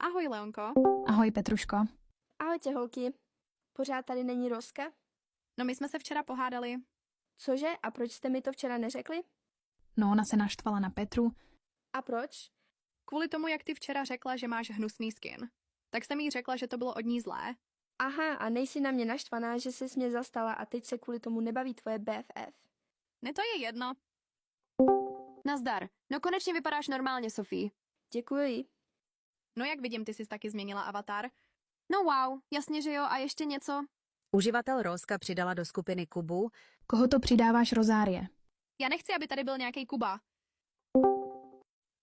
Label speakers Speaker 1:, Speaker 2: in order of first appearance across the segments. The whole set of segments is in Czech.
Speaker 1: Ahoj, Leonko.
Speaker 2: Ahoj, Petruško.
Speaker 3: Ahojte, holky. Pořád tady není Roska?
Speaker 1: No my jsme se včera pohádali.
Speaker 3: Cože? A proč jste mi to včera neřekli?
Speaker 2: No, ona se naštvala na Petru.
Speaker 3: A proč?
Speaker 1: Kvůli tomu, jak ty včera řekla, že máš hnusný skin. Tak jsem jí řekla, že to bylo od ní zlé.
Speaker 3: Aha, a nejsi na mě naštvaná, že jsi mě zastala a teď se kvůli tomu nebaví tvoje BFF.
Speaker 1: Ne, to je jedno.
Speaker 4: Nazdar. No konečně vypadáš normálně, Sofie.
Speaker 3: Děkuji.
Speaker 1: No jak vidím, ty jsi taky změnila avatar.
Speaker 4: No wow, jasně, že jo, a ještě něco?
Speaker 5: Uživatel Roska přidala do skupiny Kubu.
Speaker 2: Koho to přidáváš, Rozárie?
Speaker 1: Já nechci, aby tady byl nějaký Kuba.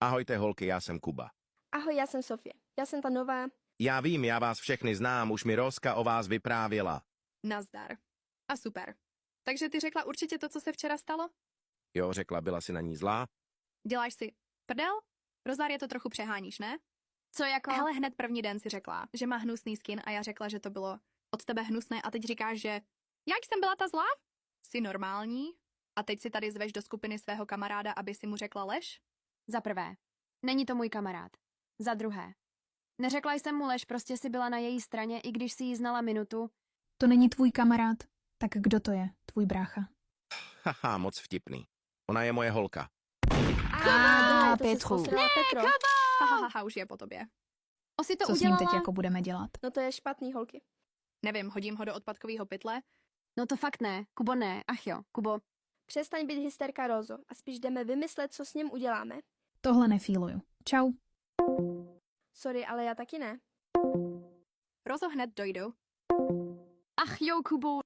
Speaker 6: Ahojte holky, já jsem Kuba.
Speaker 3: Ahoj, já jsem Sofie. Já jsem ta nová.
Speaker 6: Já vím, já vás všechny znám, už mi Roska o vás vyprávěla.
Speaker 1: Nazdar. A super. Takže ty řekla určitě to, co se včera stalo?
Speaker 6: Jo, řekla, byla si na ní zlá.
Speaker 1: Děláš si prdel? Rozárie, to trochu přeháníš, ne?
Speaker 4: Co jako?
Speaker 1: Hele, hned první den si řekla, že má hnusný skin a já řekla, že to bylo od tebe hnusné a teď říkáš, že jak jsem byla ta zlá? Jsi normální? A teď si tady zveš do skupiny svého kamaráda, aby si mu řekla lež?
Speaker 4: Za prvé, není to můj kamarád. Za druhé, neřekla jsem mu lež, prostě si byla na její straně, i když si ji znala minutu.
Speaker 2: To není tvůj kamarád. Tak kdo to je? Tvůj brácha.
Speaker 6: Haha, moc vtipný. Ona je moje holka.
Speaker 3: To jsi
Speaker 2: Petru.
Speaker 3: zposrala Petro.
Speaker 1: Hahaha, už je po tobě.
Speaker 4: Osi to
Speaker 2: Co s ním
Speaker 4: udělala?
Speaker 2: teď jako budeme dělat?
Speaker 3: No to je špatný, holky.
Speaker 1: Nevím, hodím ho do odpadkového pytle?
Speaker 4: No to fakt ne, Kubo ne, ach jo, Kubo.
Speaker 3: Přestaň být hysterka, Rozo, a spíš jdeme vymyslet, co s ním uděláme.
Speaker 2: Tohle nefíluju. Čau.
Speaker 3: Sorry, ale já taky ne.
Speaker 1: Rozo hned dojdou.
Speaker 4: Ach jo, Kubo,